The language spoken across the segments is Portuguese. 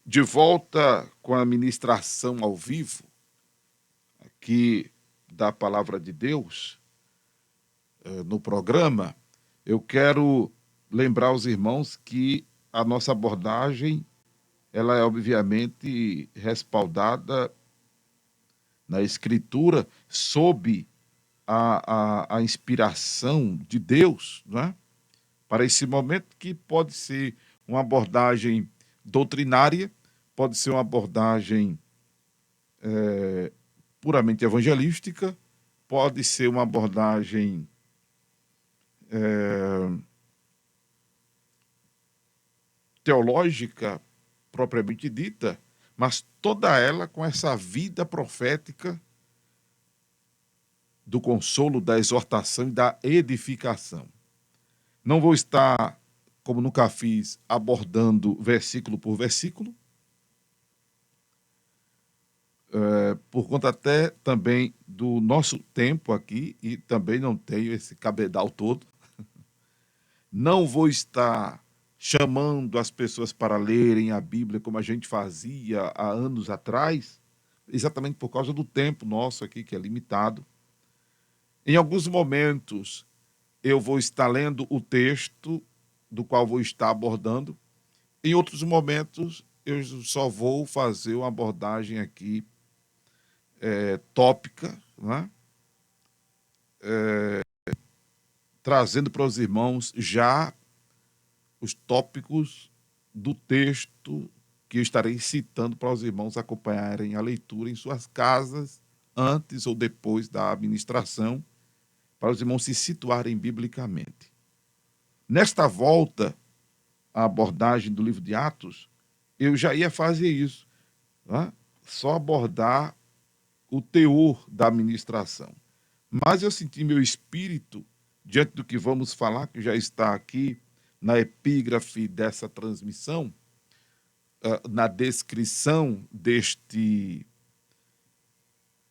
De volta com a ministração ao vivo, aqui da Palavra de Deus, no programa, eu quero lembrar os irmãos que a nossa abordagem, ela é obviamente respaldada na Escritura, sob a inspiração de Deus, né? Para esse momento, que pode ser uma abordagem doutrinária, pode ser uma abordagem puramente evangelística, pode ser uma abordagem teológica propriamente dita, mas toda ela com essa vida profética do consolo, da exortação e da edificação. Não vou estar, como nunca fiz, abordando versículo por versículo, por conta até também do nosso tempo aqui, e também não tenho esse cabedal todo. Não vou estar chamando as pessoas para lerem a Bíblia como a gente fazia há anos atrás, exatamente por causa do tempo nosso aqui, que é limitado. Em alguns momentos, eu vou estar lendo o texto do qual vou estar abordando. Em outros momentos, eu só vou fazer uma abordagem aqui tópica, né? Trazendo para os irmãos já os tópicos do texto que eu estarei citando para os irmãos acompanharem a leitura em suas casas, antes ou depois da administração, para os irmãos se situarem biblicamente. Nesta volta à abordagem do livro de Atos, eu já ia fazer isso, né? Só abordar o teor da administração. Mas eu senti meu espírito, diante do que vamos falar, que já está aqui na epígrafe dessa transmissão, na descrição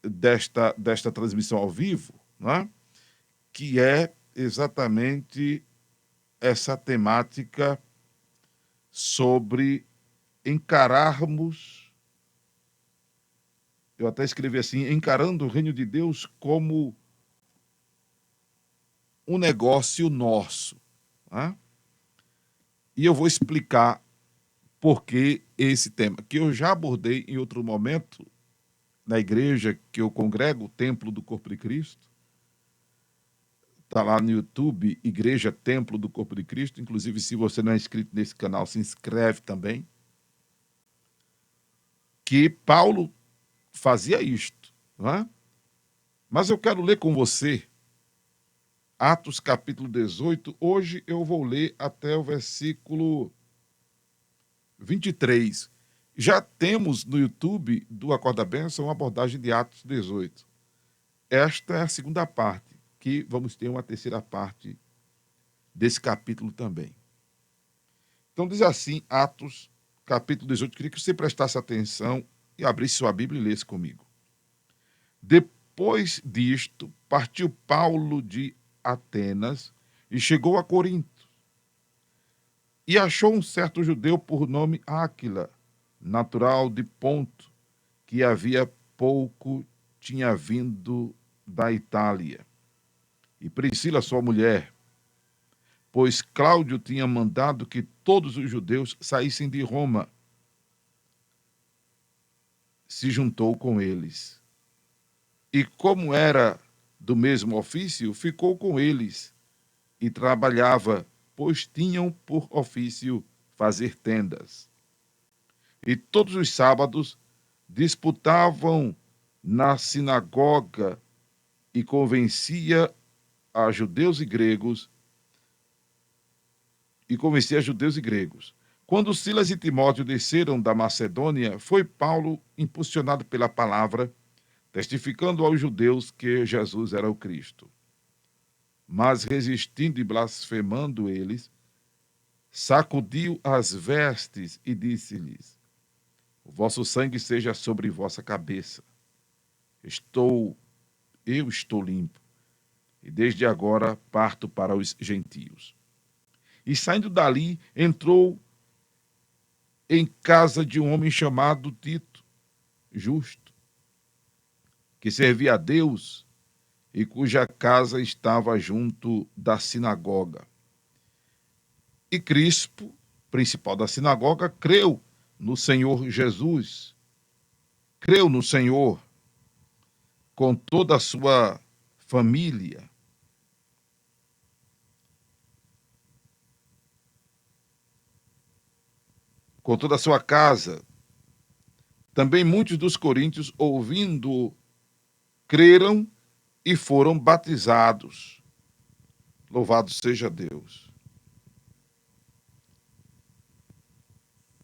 desta transmissão ao vivo, né? Que é exatamente essa temática sobre encararmos, eu até escrevi assim, encarando o reino de Deus como um negócio nosso, né? E eu vou explicar por que esse tema, que eu já abordei em outro momento, na igreja que eu congrego, o Templo do Corpo de Cristo. Está lá no YouTube, Igreja Templo do Corpo de Cristo. Inclusive, se você não é inscrito nesse canal, se inscreve também. Que Paulo fazia isto, não é? Mas eu quero ler com você Atos capítulo 18. Hoje eu vou ler até o versículo 23. Já temos no YouTube do Acorda Bênção uma abordagem de Atos 18. Esta é a segunda parte, que vamos ter uma terceira parte desse capítulo também. Então diz assim, Atos capítulo 18. Queria que você prestasse atenção e abrisse sua Bíblia e lesse comigo. Depois disto, partiu Paulo de Atenas e chegou a Corinto. E achou um certo judeu por nome Áquila, natural de Ponto, que havia pouco tinha vindo da Itália. E Priscila, sua mulher, pois Cláudio tinha mandado que todos os judeus saíssem de Roma, se juntou com eles. E como era do mesmo ofício, ficou com eles e trabalhava, pois tinham por ofício fazer tendas. E todos os sábados disputavam na sinagoga e convencia a judeus e gregos Quando Silas e Timóteo desceram da Macedônia, foi Paulo impulsionado pela palavra, testificando aos judeus que Jesus era o Cristo. Mas resistindo e blasfemando eles, sacudiu as vestes e disse-lhes: o vosso sangue seja sobre vossa cabeça. Eu estou limpo, e desde agora parto para os gentios. E saindo dali, entrou em casa de um homem chamado Tito, justo, que servia a Deus e cuja casa estava junto da sinagoga. E Crispo, principal da sinagoga, creu no Senhor Jesus, creu no Senhor com toda a sua família. Com toda a sua casa. Também muitos dos coríntios, ouvindo, creram e foram batizados. Louvado seja Deus.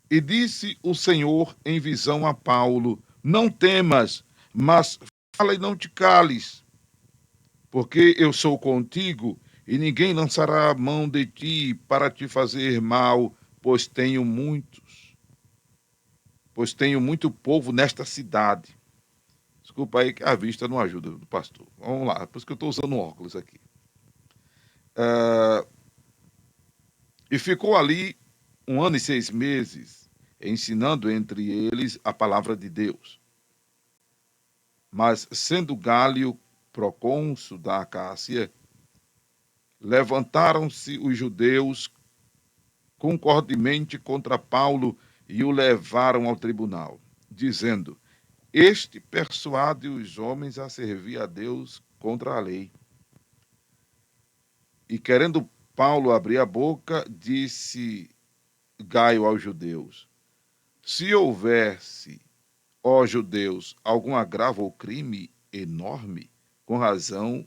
E disse o Senhor em visão a Paulo: não temas, mas fala e não te cales, porque eu sou contigo, e ninguém lançará a mão de ti para te fazer mal, pois tenho muito povo nesta cidade. Desculpa aí que a vista não ajuda do pastor. Vamos lá, por isso que eu estou usando óculos aqui. E ficou ali 1 ano e 6 meses, ensinando entre eles a palavra de Deus. Mas, sendo Gálio procônsul da Acácia, levantaram-se os judeus concordemente contra Paulo e o levaram ao tribunal, dizendo: este persuade os homens a servir a Deus contra a lei. E querendo Paulo abrir a boca, disse Gaio aos judeus: se houvesse, ó judeus, algum agravo ou crime enorme, com razão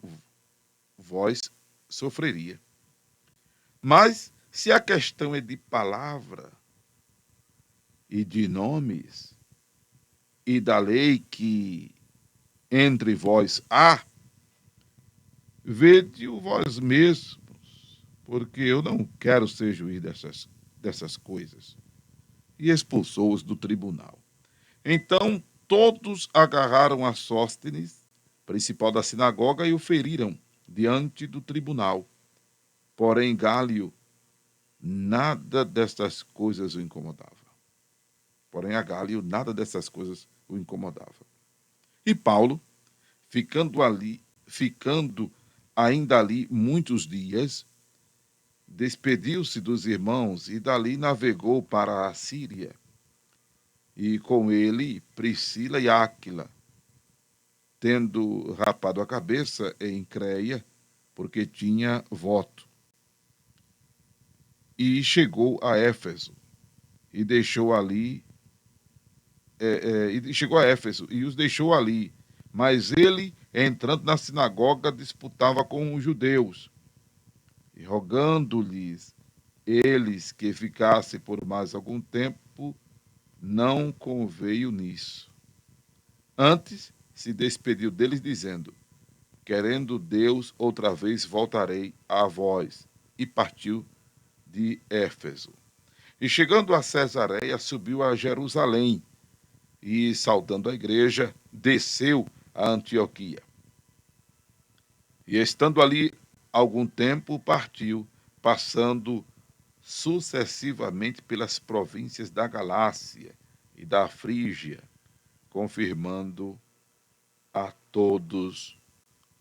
vós sofreria. Mas se a questão é de palavra e de nomes e da lei que entre vós há, vede-o vós mesmos, porque eu não quero ser juiz dessas coisas. E expulsou-os do tribunal. Então todos agarraram a Sóstenes, principal da sinagoga, e o feriram diante do tribunal. Porém, Gálio, nada destas coisas o incomodava. Porém, a Gálio, nada dessas coisas o incomodava. E Paulo, ficando ainda ali muitos dias, despediu-se dos irmãos e dali navegou para a Síria. E com ele Priscila e Áquila, tendo rapado a cabeça em Creia, porque tinha voto. E chegou a Éfeso, e deixou ali, e chegou a Éfeso, e os deixou ali. Mas ele, entrando na sinagoga, disputava com os judeus, e rogando-lhes eles que ficassem por mais algum tempo, não conveio nisso. Antes, se despediu deles, dizendo: querendo Deus, outra vez voltarei a vós. E partiu de Éfeso. E chegando a Cesareia, subiu a Jerusalém, e, saudando a igreja, desceu a Antioquia. E estando ali algum tempo, partiu, passando sucessivamente pelas províncias da Galácia e da Frígia, confirmando a todos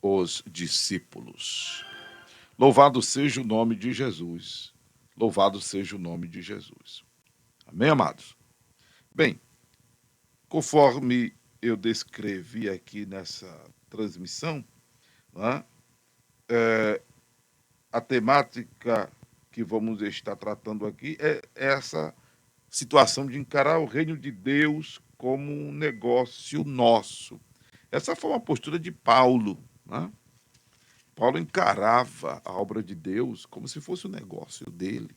os discípulos. Louvado seja o nome de Jesus. Louvado seja o nome de Jesus. Amém, amados? Bem, conforme eu descrevi aqui nessa transmissão, né, a temática que vamos estar tratando aqui é essa situação de encarar o reino de Deus como um negócio nosso. Essa foi uma postura de Paulo, né? Paulo encarava a obra de Deus como se fosse um negócio dele,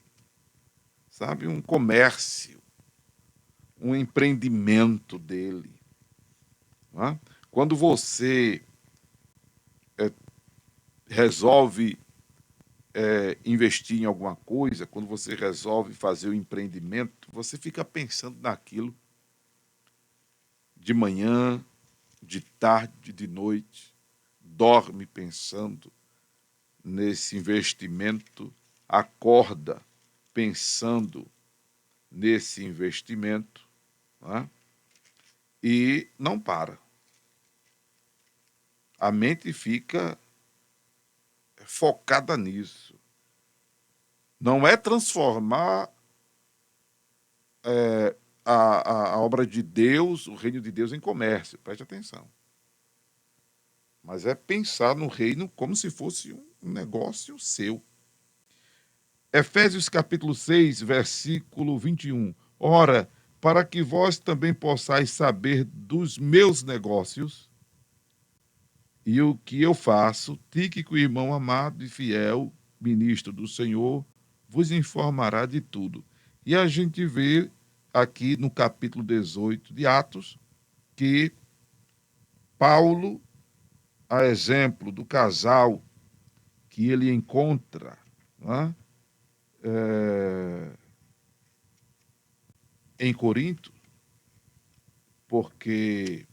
sabe? Um comércio, um empreendimento dele. Né? Quando você resolve investir em alguma coisa, quando você resolve fazer o empreendimento, você fica pensando naquilo de manhã, de tarde, de noite, dorme pensando nesse investimento, acorda pensando nesse investimento, né? E não para. A mente fica focada nisso. Não é transformar a obra de Deus, o reino de Deus, em comércio, preste atenção. Mas é pensar no reino como se fosse um negócio seu. Efésios capítulo 6, versículo 21. Ora, para que vós também possais saber dos meus negócios e o que eu faço, Tíquico, irmão amado e fiel, ministro do Senhor, vos informará de tudo. E a gente vê aqui no capítulo 18 de Atos que Paulo, a exemplo do casal que ele encontra, né, em Corinto, porque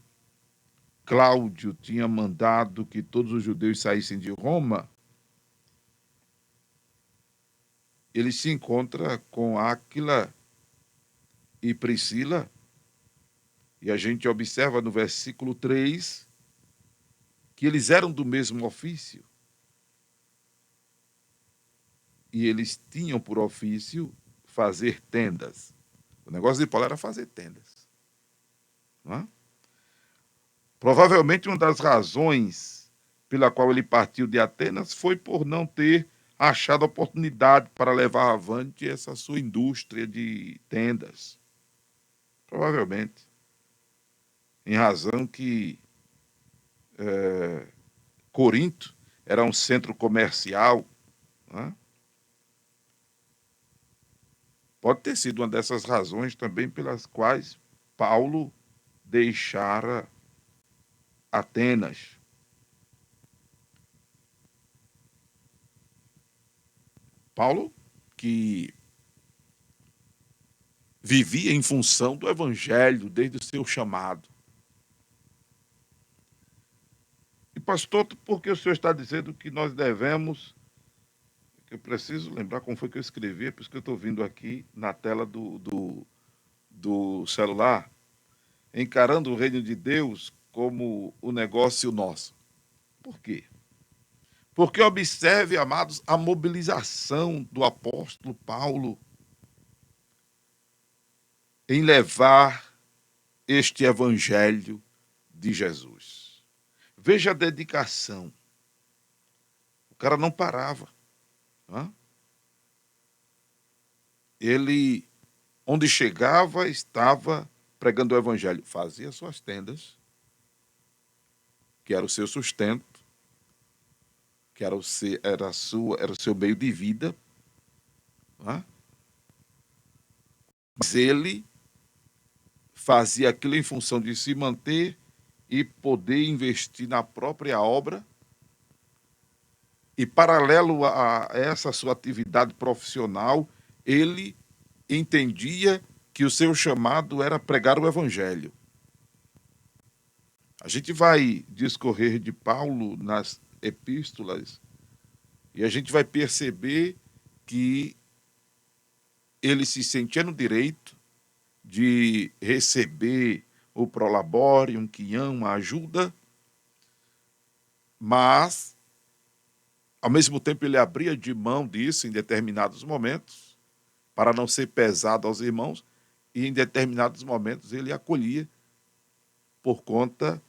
Cláudio tinha mandado que todos os judeus saíssem de Roma, ele se encontra com Áquila e Priscila, e a gente observa no versículo 3 que eles eram do mesmo ofício. E eles tinham por ofício fazer tendas. O negócio de Paulo era fazer tendas. Não é? Provavelmente uma das razões pela qual ele partiu de Atenas foi por não ter achado oportunidade para levar avante essa sua indústria de tendas. Provavelmente. Em razão que Corinto era um centro comercial, né? Pode ter sido uma dessas razões também pelas quais Paulo deixara Atenas. Paulo, que vivia em função do evangelho desde o seu chamado. E, pastor, por que o senhor está dizendo que nós devemos. Eu preciso lembrar como foi que eu escrevi, é por isso que eu estou vindo aqui na tela do celular, encarando o reino de Deus como o negócio nosso. Por quê? Porque observe, amados, a mobilização do apóstolo Paulo em levar este evangelho de Jesus. Veja a dedicação. O cara não parava. Né? Ele, onde chegava, estava pregando o evangelho. Fazia suas tendas, que era o seu sustento, que era o seu meio de vida. Né? Mas ele fazia aquilo em função de se manter e poder investir na própria obra. E, paralelo a essa sua atividade profissional, ele entendia que o seu chamado era pregar o evangelho. A gente vai discorrer de Paulo nas epístolas e a gente vai perceber que ele se sentia no direito de receber o prolabore, quiam, uma ajuda, mas, ao mesmo tempo, ele abria de mão disso em determinados momentos, para não ser pesado aos irmãos, e em determinados momentos ele acolhia por conta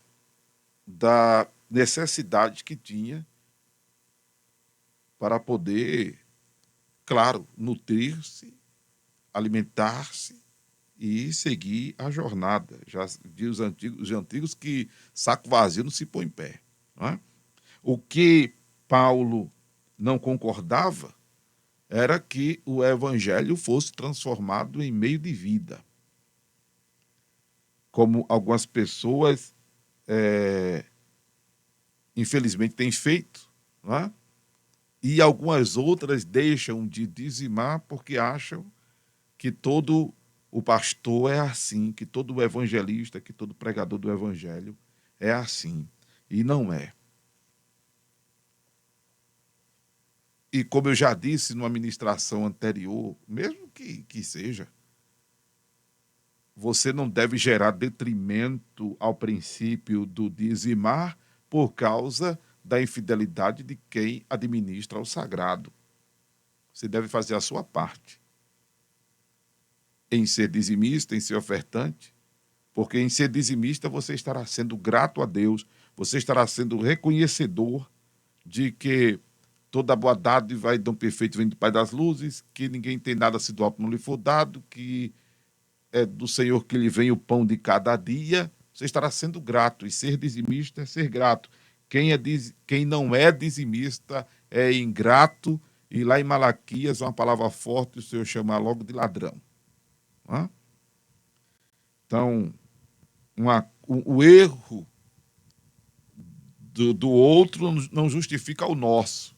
da necessidade que tinha para poder, claro, nutrir-se, alimentar-se e seguir a jornada. Já diz os antigos que saco vazio não se põe em pé. Não é? O que Paulo não concordava era que o evangelho fosse transformado em meio de vida. Como algumas pessoas, infelizmente, têm feito, não é? E algumas outras deixam de dizimar porque acham que todo o pastor é assim, que todo evangelista, que todo pregador do evangelho é assim. E não é. E como eu já disse numa ministração anterior, mesmo que seja, você não deve gerar detrimento ao princípio do dizimar por causa da infidelidade de quem administra o sagrado. Você deve fazer a sua parte em ser dizimista, em ser ofertante, porque em ser dizimista você estará sendo grato a Deus, você estará sendo reconhecedor de que toda boa dádiva e dom perfeito vem do Pai das luzes, que ninguém tem nada se do alto não lhe for dado, que é do Senhor que lhe vem o pão de cada dia. Você estará sendo grato, e ser dizimista é ser grato. Quem não é dizimista é ingrato, e lá em Malaquias, uma palavra forte, o Senhor chama logo de ladrão. Não é? Então, o erro do outro não justifica o nosso.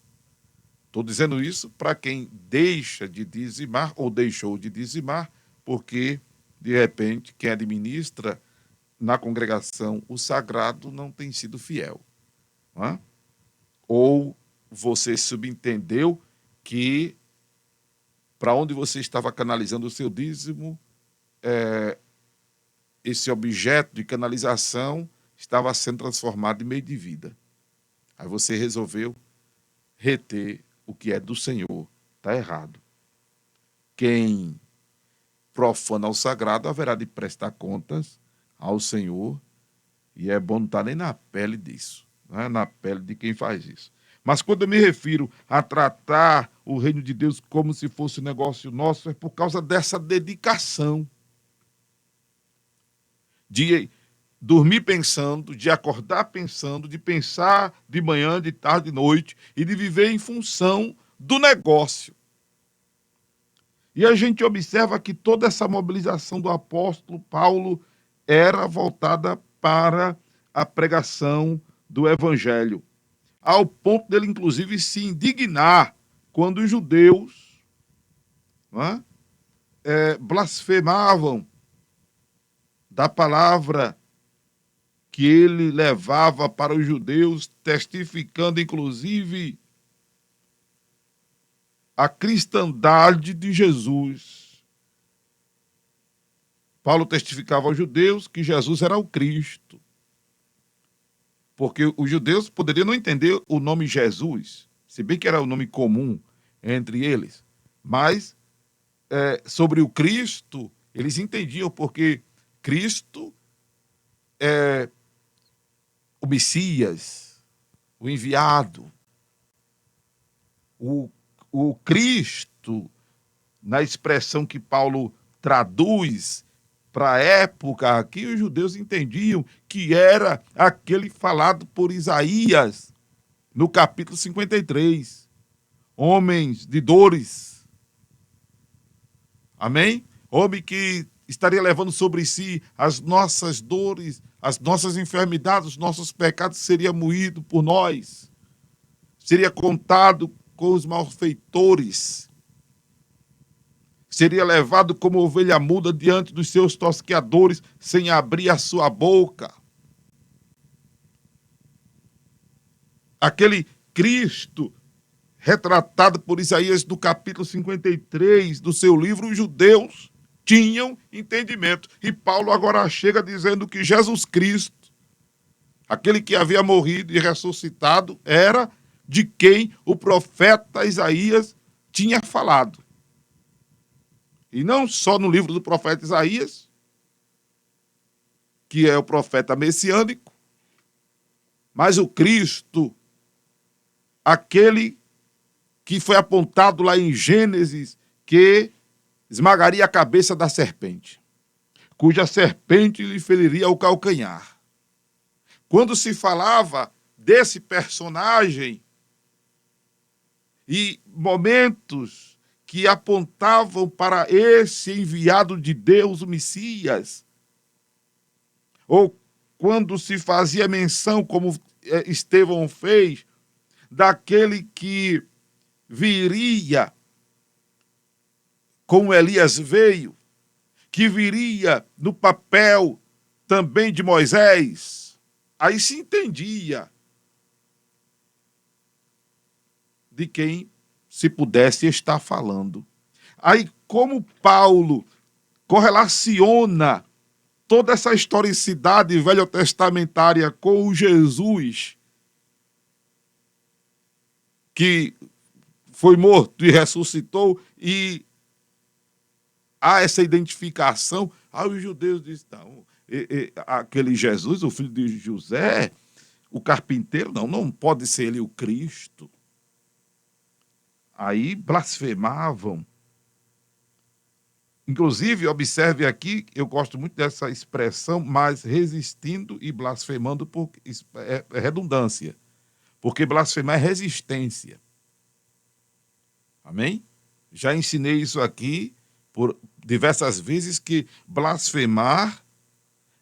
Estou dizendo isso para quem deixa de dizimar ou deixou de dizimar, porque, de repente, quem administra na congregação o sagrado não tem sido fiel. Não é? Ou você subentendeu que para onde você estava canalizando o seu dízimo, esse objeto de canalização estava sendo transformado em meio de vida. Aí você resolveu reter o que é do Senhor. Está errado. Quem profana o sagrado haverá de prestar contas ao Senhor, e é bom não estar nem na pele disso, não é na pele de quem faz isso. Mas quando eu me refiro a tratar o reino de Deus como se fosse um negócio nosso, é por causa dessa dedicação de dormir pensando, de acordar pensando, de pensar de manhã, de tarde, de noite e de viver em função do negócio. E a gente observa que toda essa mobilização do apóstolo Paulo era voltada para a pregação do evangelho, ao ponto dele, inclusive, se indignar quando os judeus blasfemavam da palavra que ele levava para os judeus, testificando, inclusive, a cristandade de Jesus. Paulo testificava aos judeus que Jesus era o Cristo, porque os judeus poderiam não entender o nome Jesus, se bem que era o nome comum entre eles, mas sobre o Cristo, eles entendiam, porque Cristo é o Messias, o enviado, o Cristo, na expressão que Paulo traduz para a época, que os judeus entendiam que era aquele falado por Isaías no capítulo 53. Homens de dores. Amém? Homem que estaria levando sobre si as nossas dores, as nossas enfermidades, os nossos pecados, seria moído por nós. Seria contado com os malfeitores. Seria levado como ovelha muda diante dos seus tosqueadores, sem abrir a sua boca. Aquele Cristo retratado por Isaías no capítulo 53 do seu livro, os judeus tinham entendimento. E Paulo agora chega dizendo que Jesus Cristo, aquele que havia morrido e ressuscitado, era de quem o profeta Isaías tinha falado. E não só no livro do profeta Isaías, que é o profeta messiânico, mas o Cristo, aquele que foi apontado lá em Gênesis, que esmagaria a cabeça da serpente, cuja serpente lhe feriria o calcanhar. Quando se falava desse personagem e momentos que apontavam para esse enviado de Deus, o Messias, ou quando se fazia menção, como Estevão fez, daquele que viria como Elias veio, que viria no papel também de Moisés, aí se entendia de quem se pudesse estar falando. Aí, como Paulo correlaciona toda essa historicidade velho-testamentária com o Jesus que foi morto e ressuscitou, e há essa identificação. Os judeus dizem, não, aquele Jesus, o filho de José, o carpinteiro, não pode ser ele o Cristo. Aí blasfemavam. Inclusive, observe aqui, eu gosto muito dessa expressão, mas resistindo e blasfemando por redundância. Porque blasfemar é resistência. Amém? Já ensinei isso aqui por diversas vezes, que blasfemar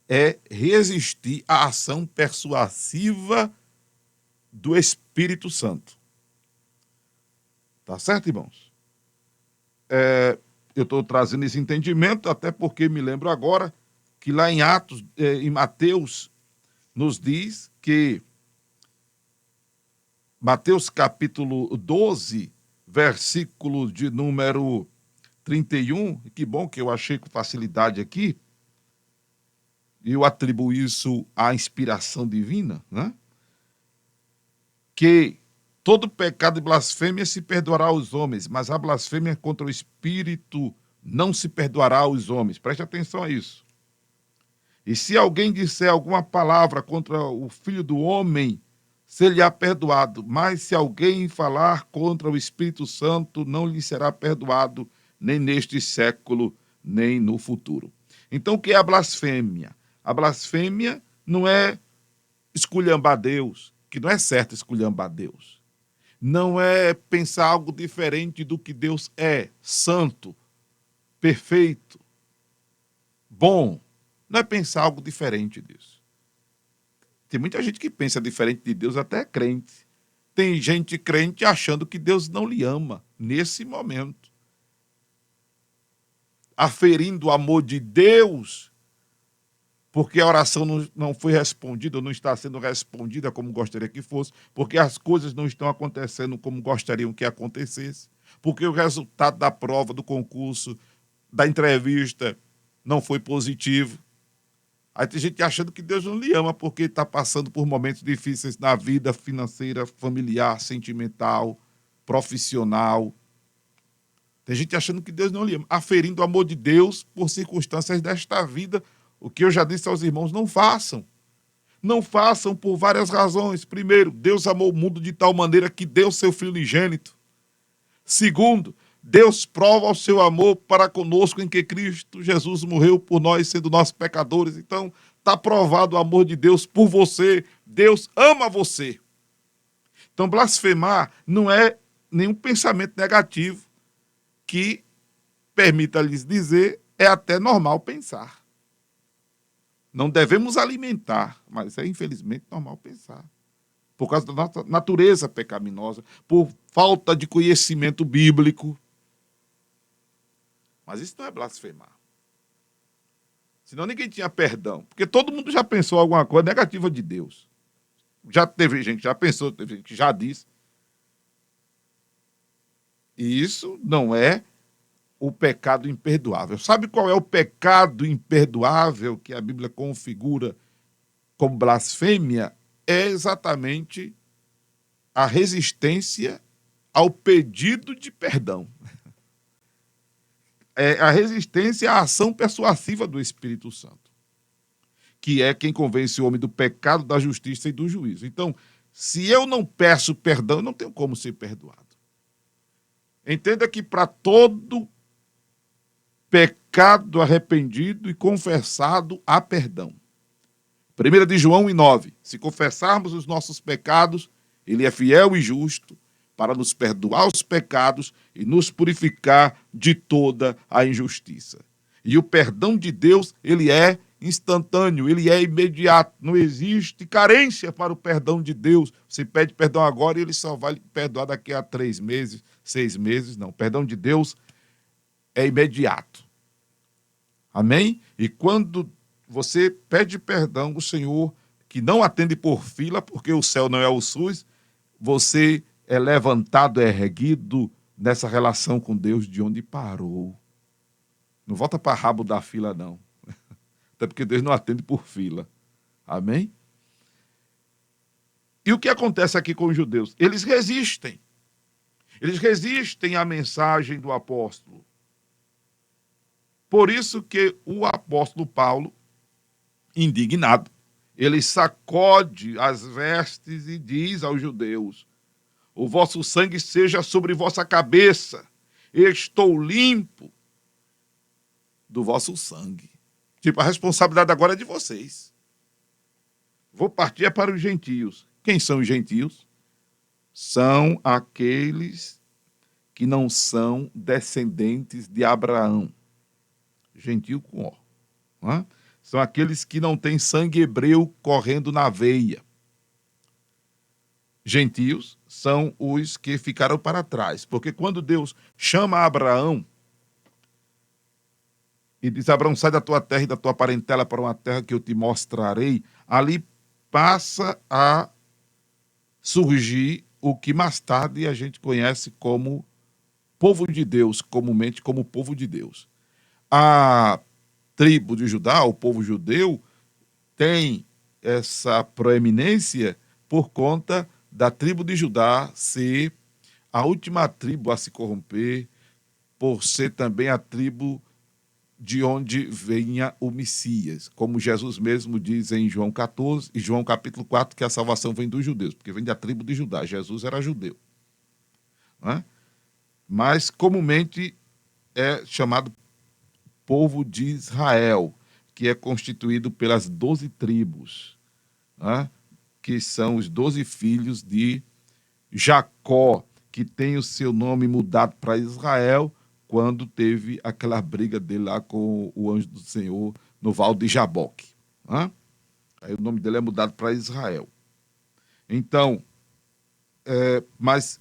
é resistir à ação persuasiva do Espírito Santo. Tá certo, irmãos? Eu estou trazendo esse entendimento, até porque me lembro agora que lá em Atos, em Mateus, nos diz que Mateus capítulo 12, versículo de número 31, que bom que eu achei com facilidade aqui, e eu atribuo isso à inspiração divina, né? Que todo pecado e blasfêmia se perdoará aos homens, mas a blasfêmia contra o Espírito não se perdoará aos homens. Preste atenção a isso. E se alguém disser alguma palavra contra o Filho do Homem, ser-lhe-á perdoado. Mas se alguém falar contra o Espírito Santo, não lhe será perdoado, nem neste século, nem no futuro. Então, o que é a blasfêmia? A blasfêmia não é esculhambar Deus, que não é certo esculhambar Deus. Não é pensar algo diferente do que Deus é, santo, perfeito, bom. Não é pensar algo diferente disso. Tem muita gente que pensa diferente de Deus, até crente. Tem gente crente achando que Deus não lhe ama nesse momento. Aferindo o amor de Deus, porque a oração não foi respondida, ou não está sendo respondida como gostaria que fosse, porque as coisas não estão acontecendo como gostariam que acontecesse, porque o resultado da prova, do concurso, da entrevista não foi positivo. Aí tem gente achando que Deus não lhe ama porque está passando por momentos difíceis na vida financeira, familiar, sentimental, profissional. Tem gente achando que Deus não lhe ama, aferindo o amor de Deus por circunstâncias desta vida. O que eu já disse aos irmãos, não façam. Não façam por várias razões. Primeiro, Deus amou o mundo de tal maneira que deu seu Filho unigênito. Segundo, Deus prova o seu amor para conosco em que Cristo Jesus morreu por nós, sendo nossos pecadores. Então, está provado o amor de Deus por você. Deus ama você. Então, blasfemar não é nenhum pensamento negativo que, permita-lhes dizer, é até normal pensar. Não devemos alimentar, mas é infelizmente normal pensar. Por causa da nossa natureza pecaminosa, por falta de conhecimento bíblico. Mas isso não é blasfemar. Senão ninguém tinha perdão. Porque todo mundo já pensou alguma coisa negativa de Deus. Já teve gente que já pensou, teve gente que já disse. E isso não é o pecado imperdoável. Sabe qual é o pecado imperdoável que a Bíblia configura como blasfêmia? É exatamente a resistência ao pedido de perdão. É a resistência à ação persuasiva do Espírito Santo, que é quem convence o homem do pecado, da justiça e do juízo. Então, se eu não peço perdão, eu não tenho como ser perdoado. Entenda que para todo pecado arrependido e confessado há perdão. 1 de João 1,9. Se confessarmos os nossos pecados, ele é fiel e justo para nos perdoar os pecados e nos purificar de toda a injustiça. E o perdão de Deus, ele é instantâneo, ele é imediato. Não existe carência para o perdão de Deus. Você pede perdão agora e ele só vai perdoar daqui a 3 meses, 6 meses. Não, o perdão de Deus é imediato. Amém? E quando você pede perdão, o Senhor, que não atende por fila, porque o céu não é o SUS, você é levantado, é erguido nessa relação com Deus de onde parou. Não volta para rabo da fila, não. Até porque Deus não atende por fila. Amém? E o que acontece aqui com os judeus? Eles resistem. Eles resistem à mensagem do apóstolo. Por isso que o apóstolo Paulo, indignado, ele sacode as vestes e diz aos judeus: o vosso sangue seja sobre vossa cabeça, estou limpo do vosso sangue. Tipo, a responsabilidade agora é de vocês. Vou partir para os gentios. Quem são os gentios? São aqueles que não são descendentes de Abraão. Gentio com O. Não é? São aqueles que não têm sangue hebreu correndo na veia. Gentios são os que ficaram para trás. Porque quando Deus chama Abraão e diz: Abraão, sai da tua terra e da tua parentela para uma terra que eu te mostrarei, ali passa a surgir o que mais tarde a gente conhece como povo de Deus, comumente como povo de Deus. A tribo de Judá, o povo judeu, tem essa proeminência por conta da tribo de Judá ser a última tribo a se corromper, por ser também a tribo de onde venha o Messias, como Jesus mesmo diz em João 14 e João capítulo 4, que a salvação vem dos judeus, porque vem da tribo de Judá. Jesus era judeu. Não é? Mas comumente é chamado povo de Israel, que é constituído pelas 12 tribos, né? Que são os 12 filhos de Jacó, que tem o seu nome mudado para Israel, quando teve aquela briga dele lá com o anjo do Senhor no Val de Jaboque. Né? Aí o nome dele é mudado para Israel. Então, mas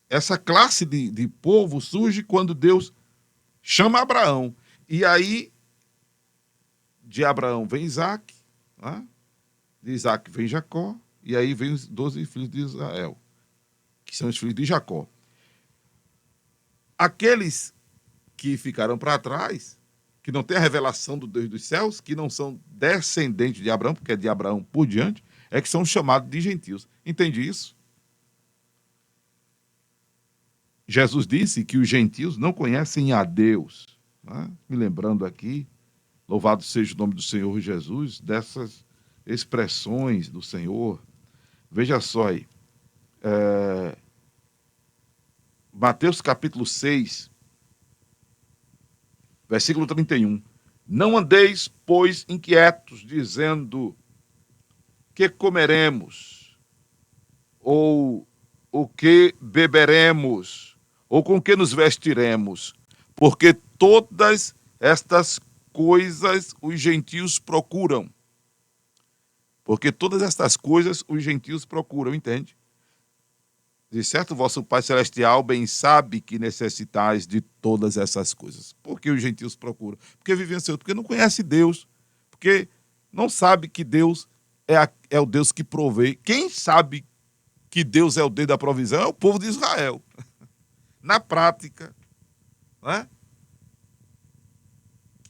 essa classe de povo surge quando Deus chama Abraão. E aí, de Abraão vem Isaac, né? De Isaac vem Jacó, e aí vem os 12 filhos de Israel, que são os filhos de Jacó. Aqueles que ficaram para trás, que não têm a revelação do Deus dos céus, que não são descendentes de Abraão, porque é de Abraão por diante, é que são chamados de gentios. Entende isso? Jesus disse que os gentios não conhecem a Deus. Né? Me lembrando aqui, louvado seja o nome do Senhor Jesus, dessas expressões do Senhor. Veja só aí. Mateus capítulo 6, versículo 31. Não andeis, pois, inquietos, dizendo: que comeremos? Ou o que beberemos? Ou com que nos vestiremos? Porque todas estas coisas os gentios procuram. Porque todas estas coisas os gentios procuram, entende? De certo, vosso Pai Celestial bem sabe que necessitais de todas essas coisas. Por que os gentios procuram? Porque vivem seu, porque não conhece Deus, porque não sabe que Deus é o Deus que provê. Quem sabe que Deus é o Deus da provisão é o povo de Israel. Na prática, né?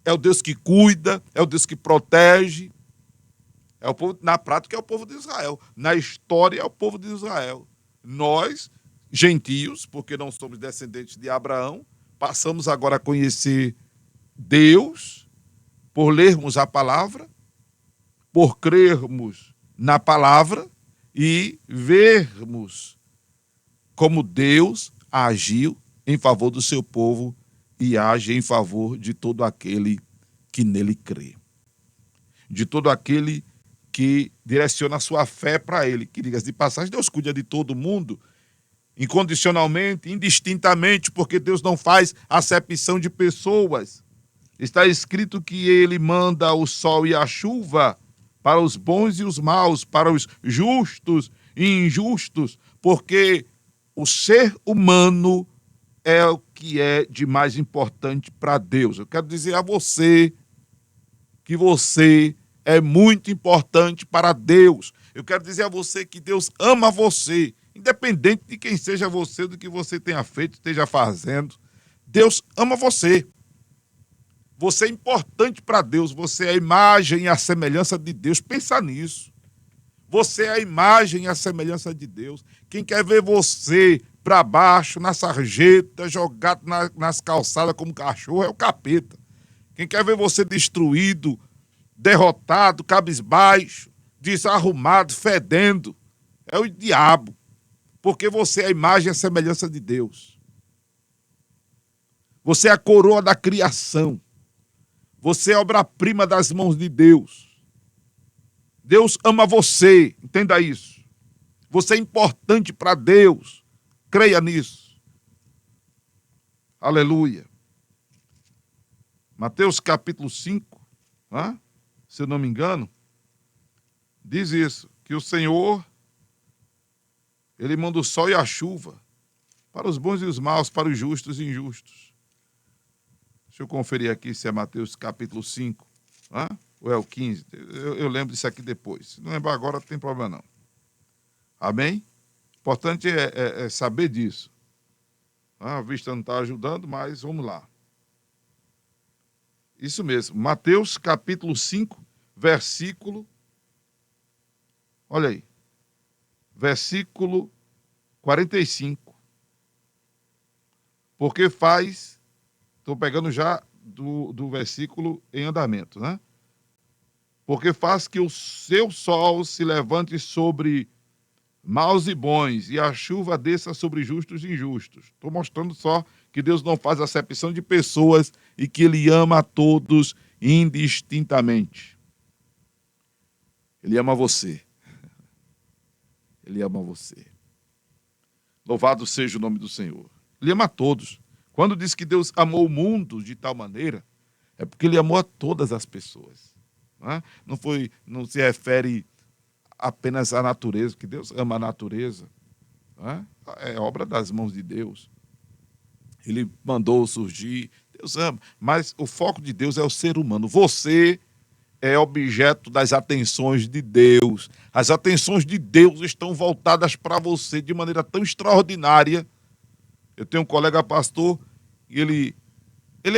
É o Deus que cuida, é o Deus que protege. É o povo, na prática, é o povo de Israel. Na história, é o povo de Israel. Nós, gentios, porque não somos descendentes de Abraão, passamos agora a conhecer Deus por lermos a palavra, por crermos na palavra e vermos como Deus agiu em favor do seu povo e age em favor de todo aquele que nele crê. De todo aquele que direciona a sua fé para ele. Que, diga de passagem, Deus cuida de todo mundo, incondicionalmente, indistintamente, porque Deus não faz acepção de pessoas. Está escrito que ele manda o sol e a chuva para os bons e os maus, para os justos e injustos, porque o ser humano é o que é de mais importante para Deus. Eu quero dizer a você que você é muito importante para Deus. Eu quero dizer a você que Deus ama você, independente de quem seja você, do que você tenha feito, esteja fazendo. Deus ama você. Você é importante para Deus, você é a imagem e a semelhança de Deus. Pensa nisso. Você é a imagem e a semelhança de Deus. Quem quer ver você para baixo, na sarjeta, jogado nas calçadas como cachorro, é o capeta. Quem quer ver você destruído, derrotado, cabisbaixo, desarrumado, fedendo, é o diabo. Porque você é a imagem e a semelhança de Deus. Você é a coroa da criação. Você é a obra-prima das mãos de Deus. Deus ama você, entenda isso. Você é importante para Deus. Creia nisso. Aleluia. Mateus capítulo 5, se eu não me engano, diz isso, que o Senhor, ele manda o sol e a chuva para os bons e os maus, para os justos e injustos. Deixa eu conferir aqui se é Mateus capítulo 5, ou é o 15. Eu lembro disso aqui depois. Se não lembrar agora, não tem problema não. Amém? Importante é saber disso. A vista não está ajudando, mas vamos lá. Isso mesmo, Mateus capítulo 5, versículo, olha aí, versículo 45. Porque faz, estou pegando já do versículo em andamento, né? Porque faz que o seu sol se levante sobre maus e bons, e a chuva desça sobre justos e injustos. Estou mostrando só que Deus não faz acepção de pessoas e que Ele ama a todos indistintamente. Ele ama você. Ele ama você. Louvado seja o nome do Senhor. Ele ama a todos. Quando diz que Deus amou o mundo de tal maneira, é porque Ele amou a todas as pessoas. Não se refere apenas à natureza, que Deus ama a natureza. É obra das mãos de Deus. Ele mandou surgir, Deus ama. Mas o foco de Deus é o ser humano. Você é objeto das atenções de Deus. As atenções de Deus estão voltadas para você de maneira tão extraordinária. Eu tenho um colega pastor e ele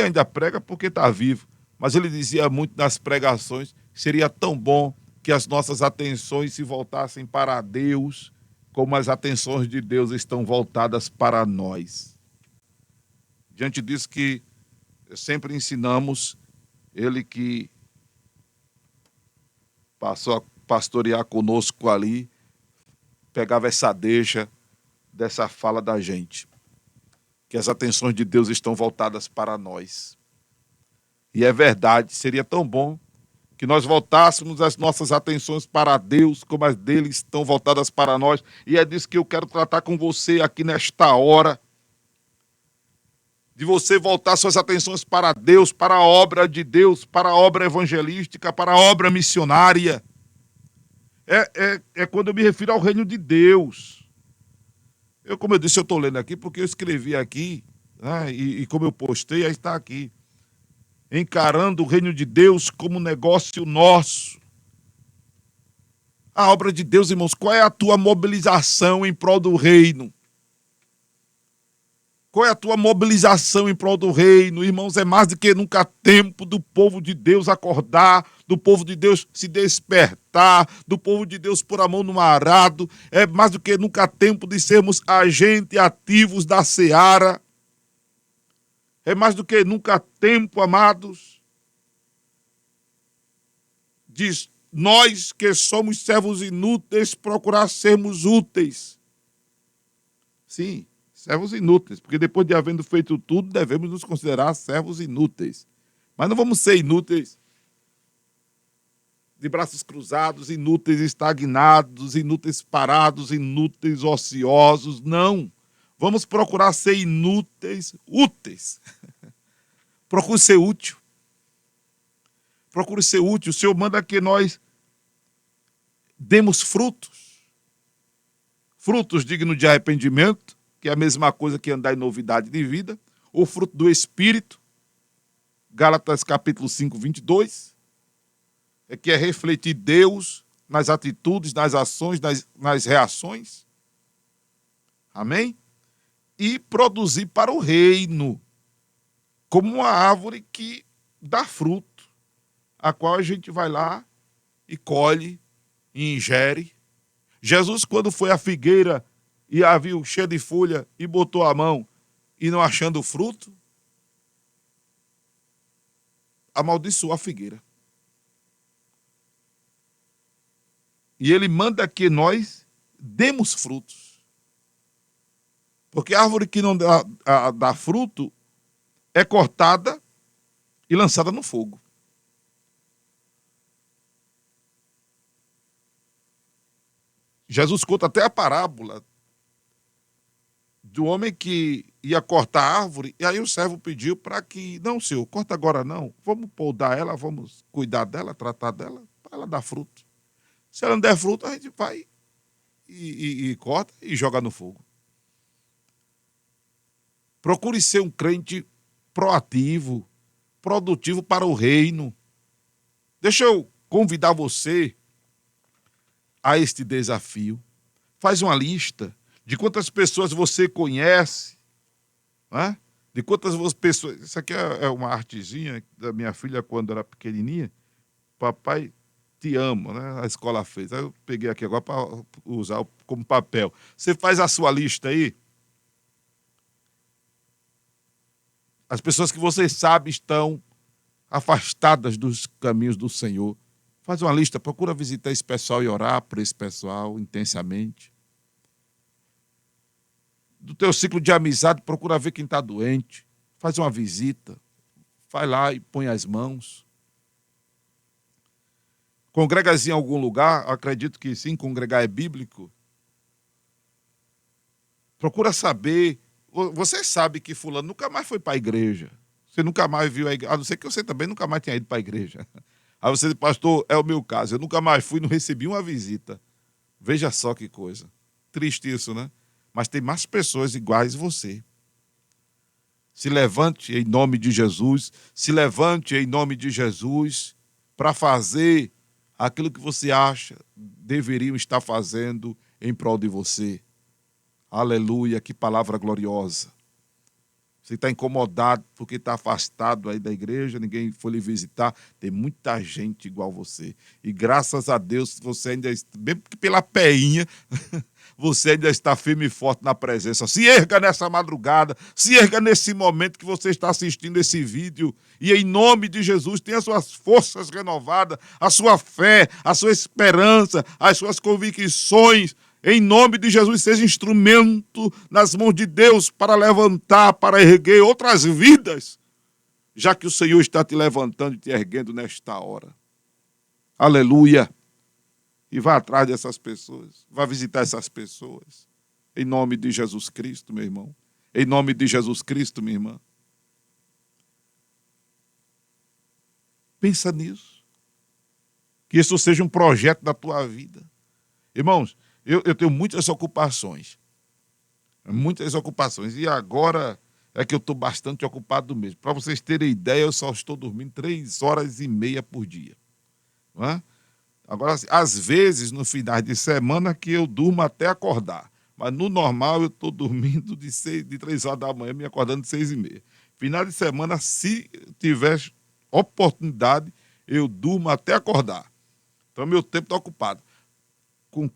ainda prega porque está vivo, mas ele dizia muito nas pregações que seria tão bom que as nossas atenções se voltassem para Deus, como as atenções de Deus estão voltadas para nós. Diante disso que sempre ensinamos, ele que passou a pastorear conosco ali, pegava essa deixa dessa fala da gente, que as atenções de Deus estão voltadas para nós. E é verdade, seria tão bom que nós voltássemos as nossas atenções para Deus, como as dele estão voltadas para nós. E é disso que eu quero tratar com você aqui nesta hora. De você voltar suas atenções para Deus, para a obra de Deus, para a obra evangelística, para a obra missionária. É quando eu me refiro ao reino de Deus. Como eu disse, eu estou lendo aqui porque eu escrevi aqui, e como eu postei, aí está aqui. Encarando o reino de Deus como negócio nosso. A obra de Deus, irmãos, qual é a tua mobilização em prol do reino? Qual é a tua mobilização em prol do reino? Irmãos, é mais do que nunca tempo do povo de Deus acordar, do povo de Deus se despertar, do povo de Deus pôr a mão no arado. É mais do que nunca tempo de sermos agentes ativos da seara. É mais do que nunca tempo, amados, de nós que somos servos inúteis procurar sermos úteis. Sim, servos inúteis, porque depois de havendo feito tudo, devemos nos considerar servos inúteis. Mas não vamos ser inúteis de braços cruzados, inúteis estagnados, inúteis parados, inúteis ociosos, não. Vamos procurar ser inúteis, úteis. Procure ser útil. Procure ser útil. O Senhor manda que nós demos frutos. Frutos dignos de arrependimento, que é a mesma coisa que andar em novidade de vida. O fruto do Espírito. Gálatas capítulo 5, 22. Que é refletir Deus nas atitudes, nas ações, nas reações. Amém? E produzir para o reino, como uma árvore que dá fruto, a qual a gente vai lá e colhe e ingere. Jesus, quando foi à figueira e a viu cheia de folha e botou a mão e não achando fruto, amaldiçoou a figueira. E ele manda que nós demos frutos. Porque a árvore que não dá fruto é cortada e lançada no fogo. Jesus conta até a parábola do homem que ia cortar a árvore, e aí o servo pediu para que, não, senhor, corta agora não, vamos podar ela, vamos cuidar dela, tratar dela, para ela dar fruto. Se ela não der fruto, a gente vai e corta e joga no fogo. Procure ser um crente proativo, produtivo para o reino. Deixa eu convidar você a este desafio. Faz uma lista de quantas pessoas você conhece, né? De quantas pessoas... Isso aqui é uma artezinha da minha filha quando era pequenininha. Papai, te amo, né? A escola fez. Aí eu peguei aqui agora para usar como papel. Você faz a sua lista aí. As pessoas que você sabe estão afastadas dos caminhos do Senhor. Faz uma lista, procura visitar esse pessoal e orar por esse pessoal intensamente. Do teu ciclo de amizade, procura ver quem está doente. Faz uma visita. Vai lá e põe as mãos. Congregas em algum lugar, acredito que sim, congregar é bíblico. Procura saber. Você sabe que fulano nunca mais foi para a igreja. Você nunca mais viu a igreja. A não ser que você também nunca mais tenha ido para a igreja. Aí você diz, pastor, é o meu caso. Eu nunca mais fui, não recebi uma visita. Veja só que coisa. Triste isso, né? Mas tem mais pessoas iguais a você. Se levante em nome de Jesus. Se levante em nome de Jesus para fazer aquilo que você acha deveriam estar fazendo em prol de você. Aleluia, que palavra gloriosa. Você está incomodado porque está afastado aí da igreja, ninguém foi lhe visitar. Tem muita gente igual você. E graças a Deus, você ainda, mesmo que pela peinha, você ainda está firme e forte na presença. Se erga nessa madrugada, se erga nesse momento que você está assistindo esse vídeo. E em nome de Jesus, tenha as suas forças renovadas, a sua fé, a sua esperança, as suas convicções. Em nome de Jesus, seja instrumento nas mãos de Deus para levantar, para erguer outras vidas, já que o Senhor está te levantando e te erguendo nesta hora. Aleluia. E vá atrás dessas pessoas, vá visitar essas pessoas. Em nome de Jesus Cristo, meu irmão. Em nome de Jesus Cristo, minha irmã. Pensa nisso. Que isso seja um projeto da tua vida. Irmãos, eu tenho muitas ocupações. Muitas ocupações. E agora é que eu estou bastante ocupado mesmo. Para vocês terem ideia, eu só estou dormindo 3h30 por dia. Não é? Agora, às vezes, no final de semana, que eu durmo até acordar. Mas no normal, eu estou dormindo de 3 horas da manhã, me acordando de 6h30. Final de semana, se tiver oportunidade, eu durmo até acordar. Então, meu tempo está ocupado. Com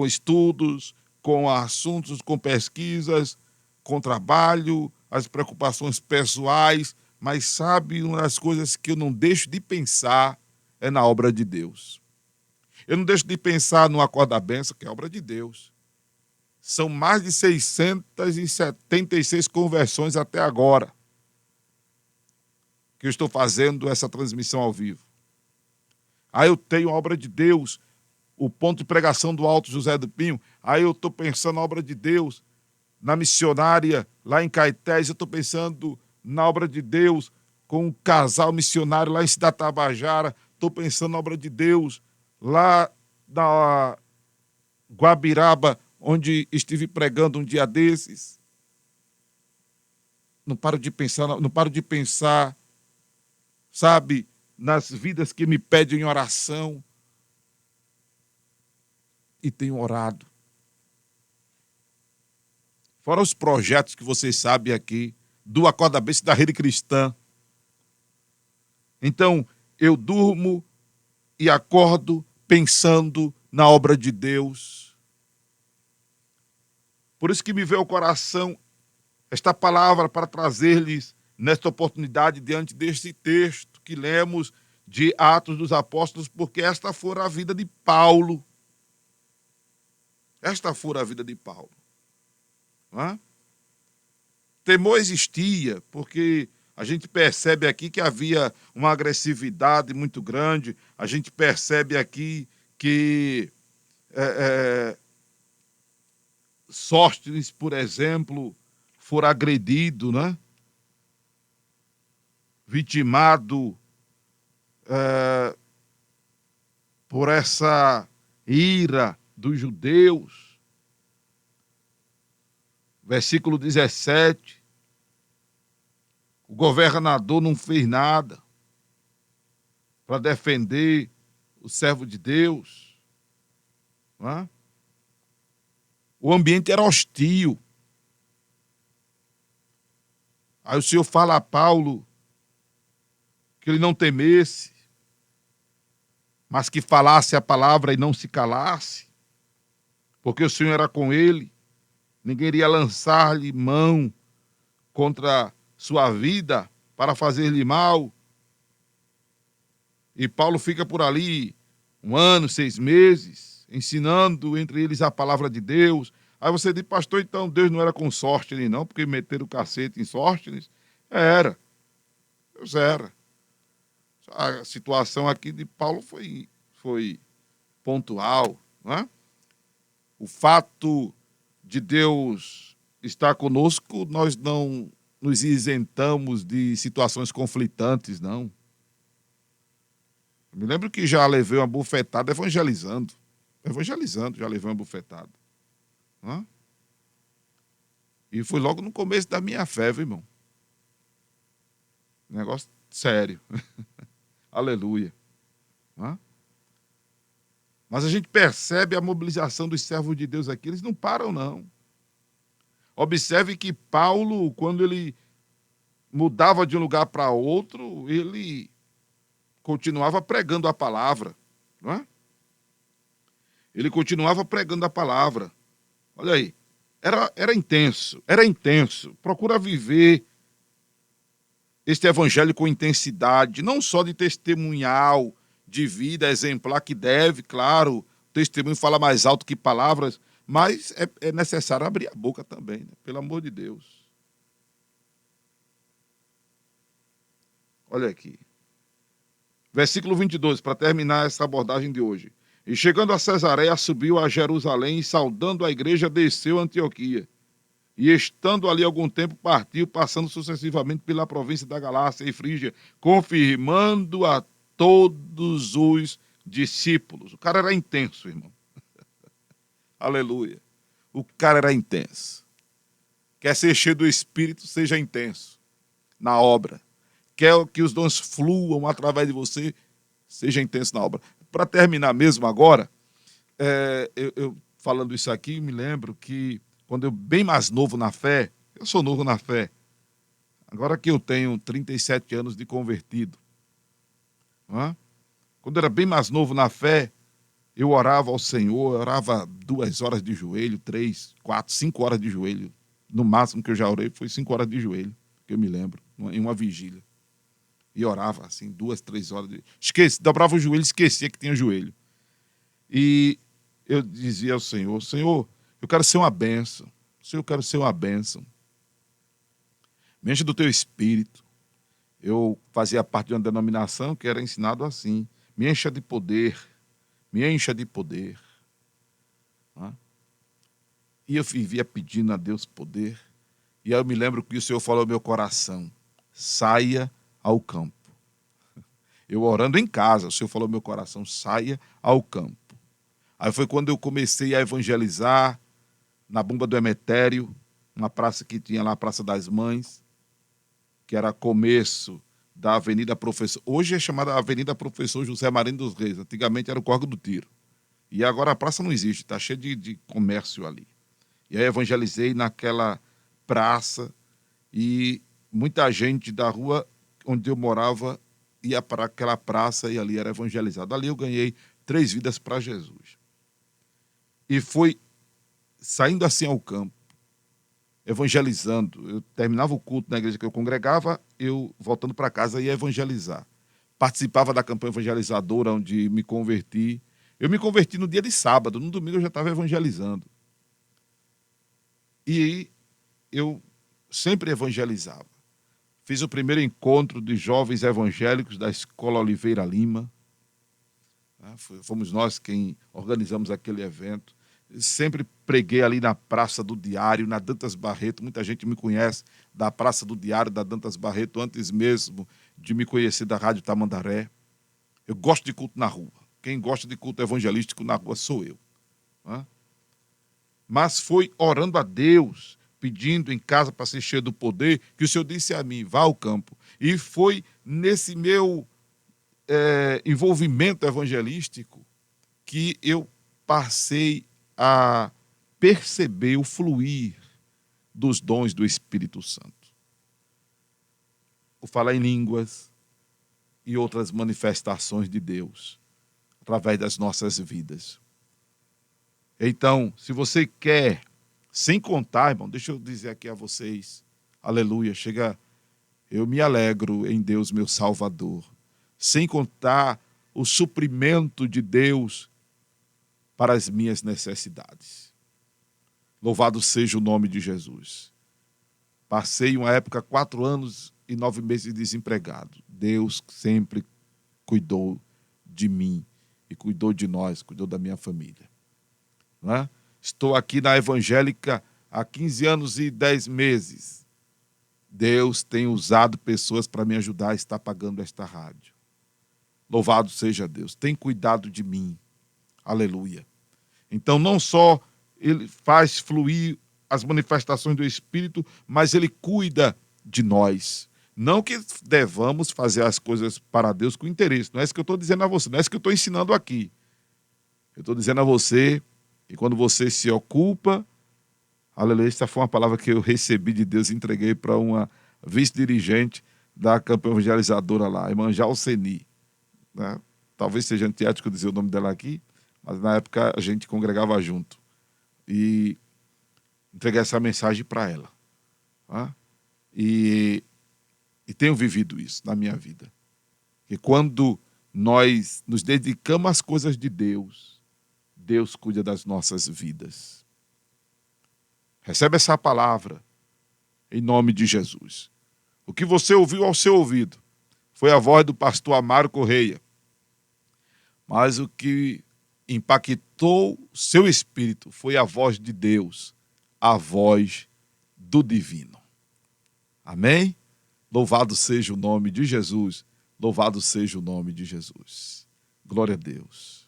estudos, com assuntos, com pesquisas, com trabalho, as preocupações pessoais, mas sabe, uma das coisas que eu não deixo de pensar é na obra de Deus. Eu não deixo de pensar no Acorda a Bênção, que é obra de Deus. São mais de 676 conversões até agora que eu estou fazendo essa transmissão ao vivo. Aí eu tenho a obra de Deus, o ponto de pregação do Alto José do Pinho. Aí eu estou pensando na obra de Deus, na missionária lá em Caetés. Eu estou pensando na obra de Deus com um casal missionário lá em Cidade Tabajara. Estou pensando na obra de Deus lá na Guabiraba, onde estive pregando um dia desses. Não paro de pensar, sabe, nas vidas que me pedem oração. E tenho orado. Fora os projetos que vocês sabem aqui, do Acorda Bênção da Rede Cristã. Então, eu durmo e acordo pensando na obra de Deus. Por isso que me veio ao coração esta palavra para trazer-lhes nesta oportunidade diante deste texto que lemos de Atos dos Apóstolos, porque esta fora a vida de Paulo. Esta fora a vida de Paulo. Não é? Temor existia, porque a gente percebe aqui que havia uma agressividade muito grande, a gente percebe aqui que Sóstenes, por exemplo, for agredido, né? Vitimado por essa ira dos judeus. Versículo 17. O governador não fez nada para defender o servo de Deus. Não é? O ambiente era hostil. Aí o Senhor fala a Paulo que ele não temesse, mas que falasse a palavra e não se calasse, porque o Senhor era com ele, ninguém iria lançar-lhe mão contra sua vida para fazer-lhe mal. E Paulo fica por ali 1 ano, 6 meses, ensinando entre eles a palavra de Deus. Aí você diz, pastor, então Deus não era com Sóstenes, não, porque meteram o cacete em Sóstenes? Era, Deus era. A situação aqui de Paulo foi pontual, não é? O fato de Deus estar conosco, nós não nos isentamos de situações conflitantes, não. Eu me lembro que já levei uma bufetada evangelizando. Evangelizando, já levei uma bufetada. Não é? E foi logo no começo da minha fé, viu, irmão? Negócio sério. Aleluia. Não é? Mas a gente percebe a mobilização dos servos de Deus aqui, eles não param, não. Observe que Paulo, quando ele mudava de um lugar para outro, ele continuava pregando a palavra, não é? Ele continuava pregando a palavra. Olha aí, era intenso, era intenso. Procura viver este evangelho com intensidade, não só de testemunhal, de vida exemplar, que deve, claro, o testemunho fala mais alto que palavras, mas é necessário abrir a boca também, né? Pelo amor de Deus. Olha aqui. Versículo 22, para terminar essa abordagem de hoje. E chegando a Cesareia, subiu a Jerusalém e, saudando a igreja, desceu a Antioquia. E estando ali algum tempo, partiu, passando sucessivamente pela província da Galácia e Frígia, confirmando a todos os discípulos. O cara era intenso, irmão. Aleluia. O cara era intenso. Quer ser cheio do Espírito, seja intenso na obra. Quer que os dons fluam através de você, seja intenso na obra. Para terminar mesmo agora, eu falando isso aqui, me lembro que quando eu bem mais novo na fé, eu sou novo na fé, agora que eu tenho 37 anos de convertido, não é? Quando eu era bem mais novo na fé, eu orava ao Senhor, eu orava 2 horas de joelho, 3, 4, 5 horas de joelho. No máximo que eu já orei foi 5 horas de joelho, que eu me lembro, em uma vigília. E orava assim, 2, 3 horas. Dobrava o joelho e esquecia que tinha joelho. E eu dizia ao Senhor, Senhor, eu quero ser uma bênção. Senhor, eu quero ser uma bênção. Me enche do teu espírito. Eu fazia parte de uma denominação que era ensinado assim. Me encha de poder. Me encha de poder. E eu vivia pedindo a Deus poder. E aí eu me lembro que o Senhor falou ao meu coração, saia ao campo. Eu orando em casa, o Senhor falou ao meu coração, saia ao campo. Aí foi quando eu comecei a evangelizar na Bomba do Emetério, uma praça que tinha lá, a Praça das Mães, que era começo da Avenida Professor. Hoje é chamada Avenida Professor José Marinho dos Reis. Antigamente era o Córrego do Tiro. E agora a praça não existe, está cheia de comércio ali. E aí evangelizei naquela praça e muita gente da rua onde eu morava ia para aquela praça e ali era evangelizado. Ali eu ganhei 3 vidas para Jesus. E foi saindo assim ao campo, evangelizando. Eu terminava o culto na igreja que eu congregava, eu voltando para casa ia evangelizar. Participava da campanha evangelizadora onde me converti. Eu me converti no dia de sábado, no domingo eu já estava evangelizando. E aí eu sempre evangelizava. Fiz o primeiro encontro de jovens evangélicos da Escola Oliveira Lima. Fomos nós quem organizamos aquele evento. Sempre preguei ali na Praça do Diário, na Dantas Barreto. Muita gente me conhece da Praça do Diário, da Dantas Barreto, antes mesmo de me conhecer da Rádio Tamandaré. Eu gosto de culto na rua. Quem gosta de culto evangelístico na rua sou eu. Mas foi orando a Deus, pedindo em casa para ser cheio do poder, que o Senhor disse a mim, vá ao campo. E foi nesse meu envolvimento evangelístico que eu passei a perceber o fluir dos dons do Espírito Santo. O falar em línguas e outras manifestações de Deus através das nossas vidas. Então, se você quer, sem contar, irmão, deixa eu dizer aqui a vocês, aleluia, eu me alegro em Deus, meu Salvador, sem contar o suprimento de Deus para as minhas necessidades. Louvado seja o nome de Jesus. Passei uma época, 4 anos e 9 meses desempregado. Deus sempre cuidou de mim e cuidou de nós, cuidou da minha família. Não é? Estou aqui na Evangélica há 15 anos e 10 meses. Deus tem usado pessoas para me ajudar a estar pagando esta rádio. Louvado seja Deus. Tem cuidado de mim. Aleluia. Então, não só ele faz fluir as manifestações do Espírito, mas ele cuida de nós. Não que devamos fazer as coisas para Deus com interesse. Não é isso que eu estou dizendo a você. Não é isso que eu estou ensinando aqui. Eu estou dizendo a você que quando você se ocupa, aleluia, essa foi uma palavra que eu recebi de Deus e entreguei para uma vice-dirigente da campanha evangelizadora lá, irmã Jalceni. Né? Talvez seja antiético dizer o nome dela aqui, mas na época a gente congregava junto. E entreguei essa mensagem para ela. Tá? E tenho vivido isso na minha vida. Que quando nós nos dedicamos às coisas de Deus, Deus cuida das nossas vidas. Recebe essa palavra em nome de Jesus. O que você ouviu ao seu ouvido foi a voz do pastor Amaro Correia. Mas o que impactou seu espírito foi a voz de Deus, a voz do divino. Amém? Louvado seja o nome de Jesus, louvado seja o nome de Jesus. Glória a Deus.